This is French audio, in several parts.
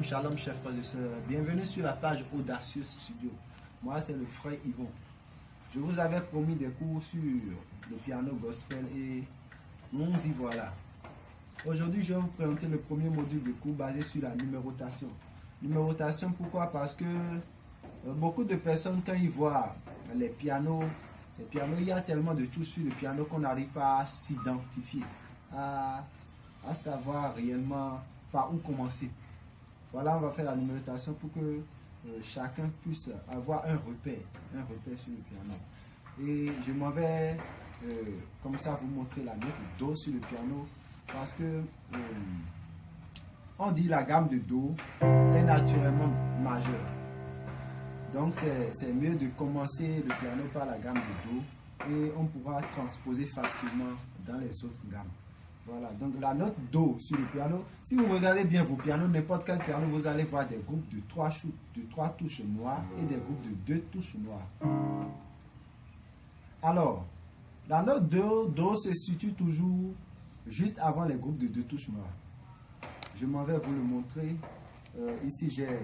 Shalom, shalom, chers frères et sœurs. Bienvenue sur la page Audacieux Studio. Moi, c'est le frère Yvon. Je vous avais promis des cours sur le piano gospel et nous y voilà. Aujourd'hui, je vais vous présenter le premier module de cours basé sur la numérotation. Numérotation, pourquoi? Parce que beaucoup de personnes, quand ils voient les pianos, il y a tellement de touches sur le piano qu'on n'arrive pas à s'identifier, à savoir réellement par où commencer. Voilà, on va faire la numérotation pour que chacun puisse avoir un repère sur le piano. Et je m'en vais comme ça vous montrer la note Do sur le piano parce que on dit la gamme de Do est naturellement majeure. Donc c'est mieux de commencer le piano par la gamme de Do et on pourra transposer facilement dans les autres gammes. Voilà, donc la note Do sur le piano, si vous regardez bien vos pianos, n'importe quel piano, vous allez voir des groupes de 3 touches noires et des groupes de 2 touches noires. Alors, la note Do se situe toujours juste avant les groupes de 2 touches noires. Je m'en vais vous le montrer. Ici, j'ai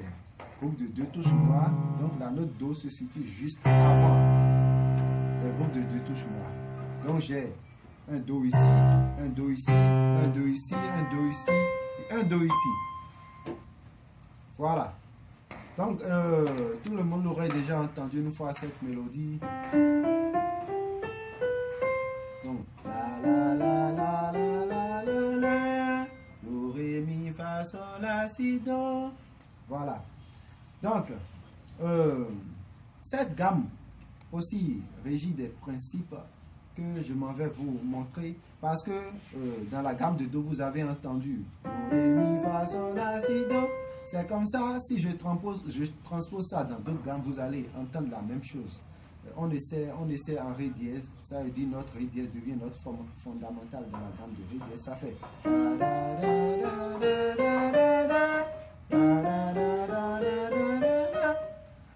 groupe de 2 touches noires, donc la note Do se situe juste avant les groupes de 2 touches noires. Donc j'ai un Do ici, un Do ici, un Do ici, un Do ici, et un Do ici. Voilà. Donc, tout le monde aurait déjà entendu une fois cette mélodie. Donc, la la la la la la la la, Do, Ré, Mi, Fa, Sol, La, Si, Do. Voilà. Donc, cette gamme aussi régit des principes que je m'en vais vous montrer parce que dans la gamme de Do vous avez entendu Do, Ré, Mi, Fa, Sol, La, Si, Do. C'est comme ça, si je transpose ça dans d'autres gammes, vous allez entendre la même chose. On essaie en Ré dièse, ça veut dire notre Ré dièse devient notre forme fondamentale dans la gamme de Ré dièse, ça fait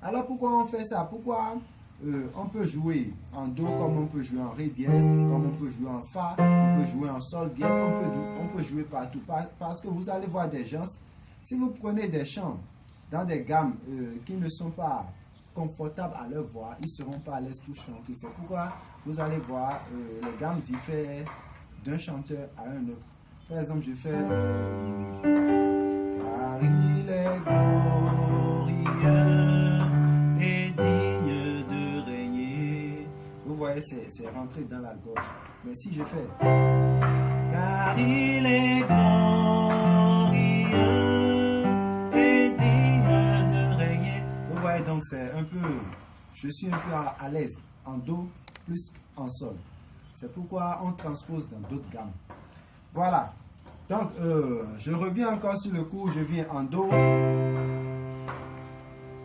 alors pourquoi on fait ça? Pourquoi on peut jouer en Do comme on peut jouer en Ré dièse, comme on peut jouer en Fa, on peut jouer en Sol dièse, on peut jouer partout. Parce que vous allez voir des gens, si vous prenez des chants dans des gammes qui ne sont pas confortables à leur voix, ils ne seront pas à l'aise pour chanter. C'est pourquoi vous allez voir les gammes diffèrent d'un chanteur à un autre. Par exemple, je fais car il est glorieux et digne de régner. Vous voyez, c'est rentré dans la gorge. Mais si je fais car il est glorieux et digne de régner. Vous voyez, donc c'est un peu, je suis un peu à l'aise en Do plus qu'en Sol. C'est pourquoi on transpose dans d'autres gammes. Voilà. Donc, je reviens encore sur le cours, je viens en Do.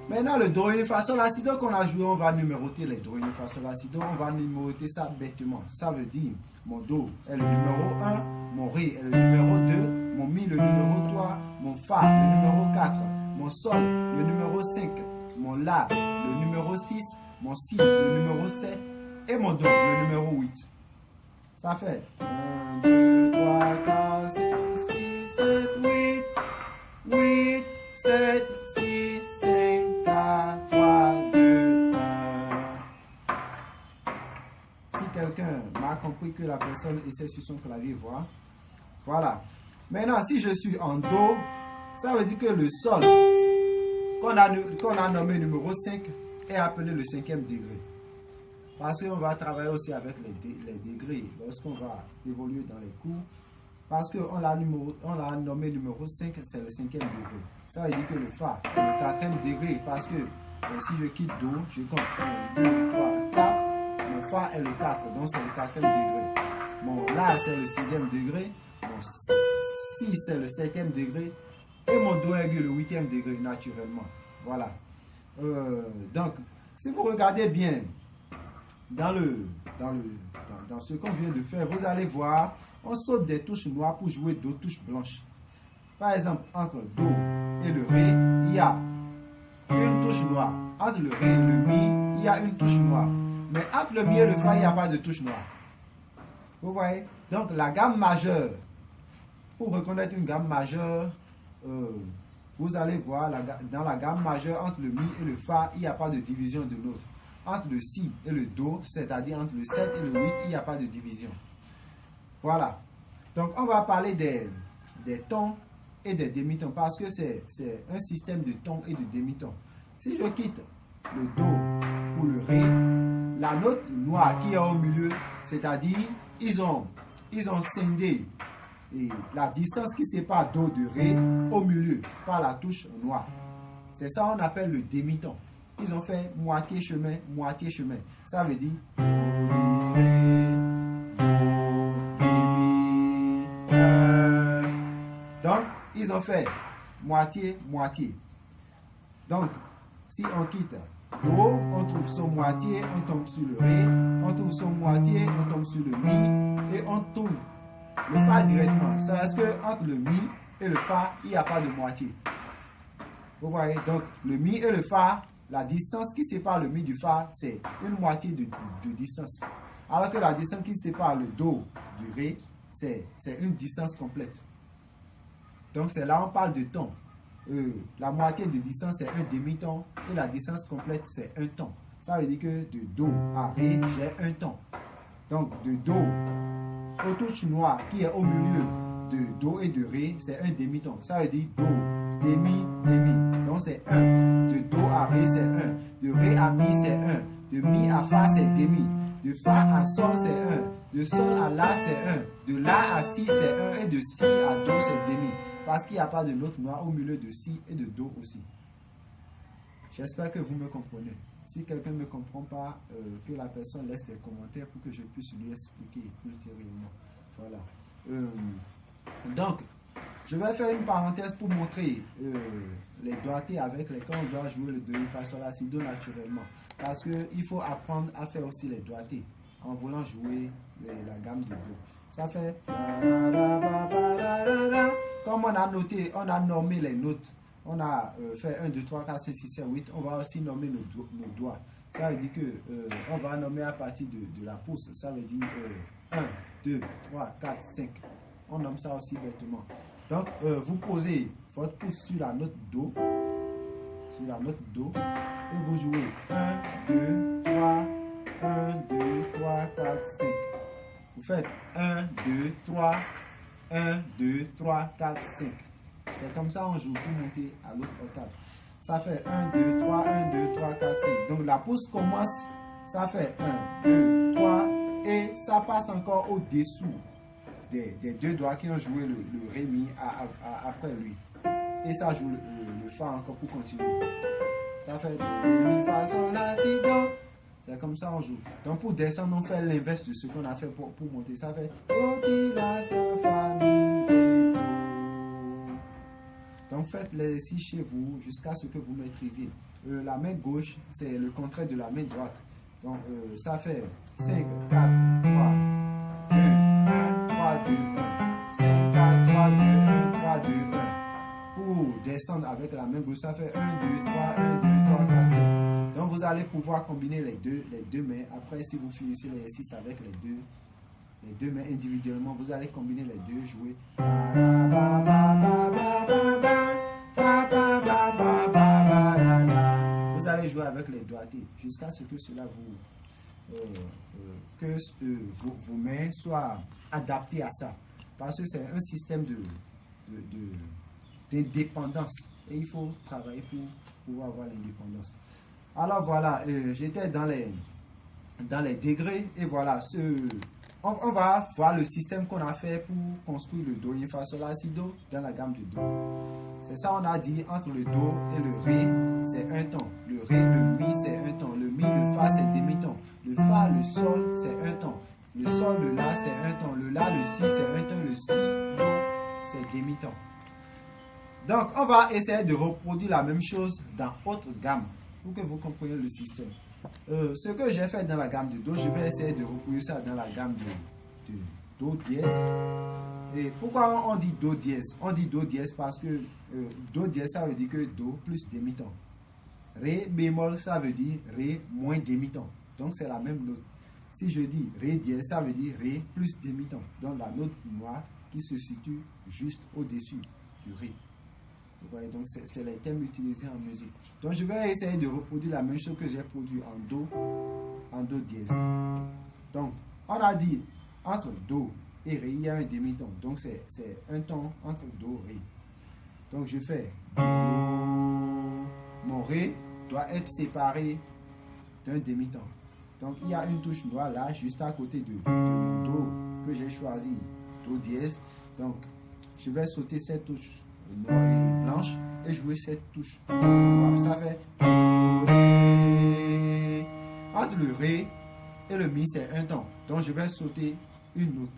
Maintenant, le Do, Ré, Fa, Sol, La, Si, Do qu'on a joué, on va numéroter les Do, Ré, Fa, Sol, La, Si, Do. On va numéroter ça bêtement. Ça veut dire, mon Do est le numéro 1, mon Ré est le numéro 2, mon Mi le numéro 3, mon Fa le numéro 4, mon Sol le numéro 5, mon La le numéro 6, mon Si le numéro 7 et mon Do le numéro 8. Ça fait 1, 2, 3, 4, 5, 6, 7, 8, 8, 7, 6, 5, 4, 3, 2, 1. Si quelqu'un m'a compris que la personne essaie sur son clavier, voilà. Maintenant, si je suis en Do, ça veut dire que le Sol qu'on a nommé numéro 5 est appelé le 5e degré. Parce qu'on va travailler aussi avec les degrés lorsqu'on va évoluer dans les cours. Parce qu'on l'a nommé numéro 5, c'est le 5e degré. Ça veut dire que le Fa est le 4e degré. Parce que si je quitte Do, je compte 1, 2, 3, 4. Mon Fa est le 4, donc c'est le 4e degré. Mon La, c'est le 6e degré. Mon Si, c'est le 7e degré. Et mon Do aigu, le 8e degré, naturellement. Voilà. Donc, si vous regardez bien dans ce qu'on vient de faire, vous allez voir, on saute des touches noires pour jouer d'autres touches blanches. Par exemple, entre Do et le Ré, il y a une touche noire. Entre le Ré et le Mi, il y a une touche noire. Mais entre le Mi et le Fa, il n'y a pas de touche noire. Vous voyez? Donc, la gamme majeure, pour reconnaître une gamme majeure, vous allez voir dans la gamme majeure entre le mi et le fa, il n'y a pas de division de notes. Entre le si et le do, c'est-à-dire entre le 7 et le 8, il n'y a pas de division. Voilà. Donc, on va parler des tons et des demi-tons parce que c'est un système de tons et de demi-tons. Si je quitte le do pour le ré, la note noire qui est au milieu, c'est-à-dire ils ont scindé et la distance qui sépare do de ré au milieu par la touche noire. C'est ça qu'on appelle le demi-ton. Ils ont fait moitié chemin, moitié chemin. Ça veut dire donc, ils ont fait moitié, moitié. Donc, si on quitte do, on trouve son moitié, on tombe sur le ré, on trouve son moitié, on tombe sur le mi, et on trouve le fa directement. C'est parce que entre le mi et le fa, il n'y a pas de moitié. Vous voyez, donc le mi et le fa, la distance qui sépare le mi du fa, c'est une moitié de distance. Alors que la distance qui sépare le do du ré, c'est une distance complète. Donc c'est là on parle de ton. La moitié de distance c'est un demi-ton et la distance complète c'est un ton. Ça veut dire que de do à ré, j'ai un ton. Donc de do aux touches noires qui est au milieu de do et de ré, c'est un demi-ton. Ça veut dire do, demi, demi. Donc c'est 1. De do à ré, c'est 1. De ré à mi, c'est 1. De mi à fa, c'est demi. De fa à sol, c'est 1. De sol à la, c'est 1. De la à si, c'est 1. Et de si à do, c'est demi. Parce qu'il n'y a pas de note noire au milieu de si et de do aussi. J'espère que vous me comprenez. Si quelqu'un ne me comprend pas, que la personne laisse des commentaires pour que je puisse lui expliquer ultérieurement. Voilà. Donc, je vais faire une parenthèse pour montrer les doigtés avec lesquels on doit jouer le do, fa, sol, la, si, do naturellement. Parce qu'il faut apprendre à faire aussi les doigtés en voulant jouer la gamme de do. Ça fait... Comme on a noté, on a nommé les notes. On a fait 1, 2, 3, 4, 5, 6, 7, 8. On va aussi nommer nos doigts. Ça veut dire que on va nommer à partir de la pouce. Ça veut dire 1, 2, 3, 4, 5. On nomme ça aussi bêtement. Donc, vous posez votre pouce sur la note do. Sur la note do. Et vous jouez 1, 2, 3, 1, 2, 3, 4, 5. Vous faites 1, 2, 3, 1, 2, 3, 4, 5. C'est comme ça on joue pour monter à l'autre octave. Ça fait 1, 2, 3, 1, 2, 3, 4, 5. Donc la pouce commence, ça fait 1, 2, 3 et ça passe encore au-dessous des deux doigts qui ont joué le ré mi après lui. Et ça joue le fa encore pour continuer. Ça fait do, ré, mi, fa, sol, la, si, do. C'est comme ça on joue. Donc pour descendre, on fait l'inverse de ce qu'on a fait pour monter. Ça fait do, ti, la, sol, fa, mi, ré, do. Donc faites l'exercice chez vous jusqu'à ce que vous maîtrisez. La main gauche, c'est le contraire de la main droite. Donc ça fait 5, 4, 3, 2, 1, 3, 2, 1. 5, 4, 3, 2, 1, 3, 2, 1. Pour descendre avec la main gauche, ça fait 1, 2, 3, 1, 2, 3, 4, 5. Donc vous allez pouvoir combiner les deux mains. Après, si vous finissez l'exercice avec les deux mains individuellement, vous allez combiner les deux, jouer. Vous allez jouer avec les doigtés jusqu'à ce que cela vos mains soient adaptées à ça. Parce que c'est un système d'indépendance et il faut travailler pour pouvoir avoir l'indépendance. Alors voilà, j'étais dans les degrés et voilà, on va voir le système qu'on a fait pour construire le do, ré, fa, sol, la, si, do dans la gamme de do. C'est ça on a dit, entre le do et le ré, c'est un ton. Le ré, le mi, c'est un ton. Le mi, le fa, c'est demi-ton. Le fa, le sol, c'est un ton. Le sol, le la, c'est un ton. Le la, le si, c'est un ton. Le si, do, c'est demi-ton. Donc, on va essayer de reproduire la même chose dans autre gamme pour que vous compreniez le système. Ce que j'ai fait dans la gamme de do, je vais essayer de reproduire ça dans la gamme de do dièse. Et pourquoi on dit do dièse? On dit do dièse parce que do dièse, ça veut dire que do plus demi-ton. Ré bémol, ça veut dire ré moins demi-ton. Donc, c'est la même note. Si je dis ré dièse, ça veut dire ré plus demi-ton. Donc, la note noire qui se situe juste au-dessus du ré. Vous voyez, donc c'est les thèmes utilisés en musique. Donc je vais essayer de reproduire la même chose que j'ai produit en Do dièse. Donc on a dit entre Do et Ré, il y a un demi-ton. Donc c'est un ton entre Do et Ré. Donc je fais Do. Mon Ré doit être séparé d'un demi-ton. Donc il y a une touche noire là, juste à côté de mon Do que j'ai choisi, Do dièse. Donc je vais sauter cette touche noire et blanche et jouer cette touche noire. Ça fait Do, Ré. Entre le Ré et le Mi, c'est un ton. Donc je vais sauter une note.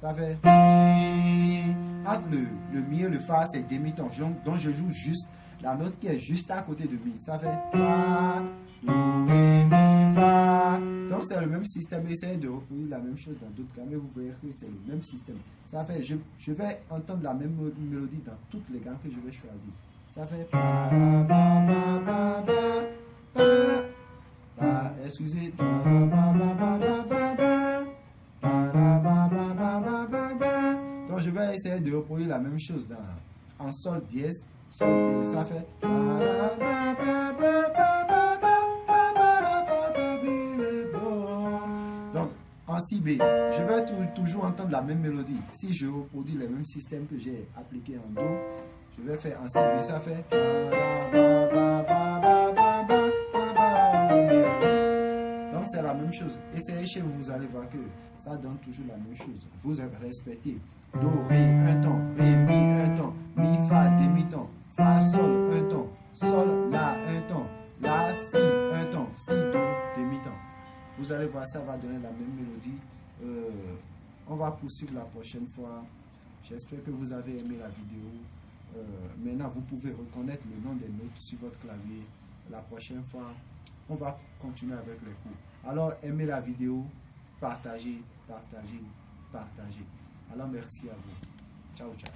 Ça fait Mi. Entre le Mi et le Fa, c'est demi-ton. Donc je joue juste la note qui est juste à côté de Mi. Ça fait Fa, Do, Ré, Mi, Fa. Donc c'est le même système. Essayez de reproduire la même chose dans d'autres gammes. Vous verrez que c'est le même système. Ça fait, je vais entendre la même mélodie dans toutes les gammes que je vais choisir. Ça fait excusez. Donc je vais essayer de reproduire la même chose en Sol dièse. Sol dièse, ça fait. Donc en Si B, je vais toujours entendre la même mélodie. Si je reproduis le même système que j'ai appliqué en Do, je vais faire en Si B, ça fait. Donc c'est la même chose. Essayez chez vous, vous allez voir que ça donne toujours la même chose. Vous respectez Do, Ré, un ton, Ré, Mi, un ton, Mi, Fa, demi-ton, Fa, Sol, un ton, Sol, La, un ton, La, Si, un ton, Si, Do, demi-ton. Vous allez voir, ça va donner la même mélodie. On va poursuivre la prochaine fois. J'espère que vous avez aimé la vidéo. Maintenant, vous pouvez reconnaître le nom des notes sur votre clavier. La prochaine fois, on va continuer avec les cours. Alors, aimez la vidéo, partagez, partagez, partagez. Alors, merci à vous. Ciao, ciao.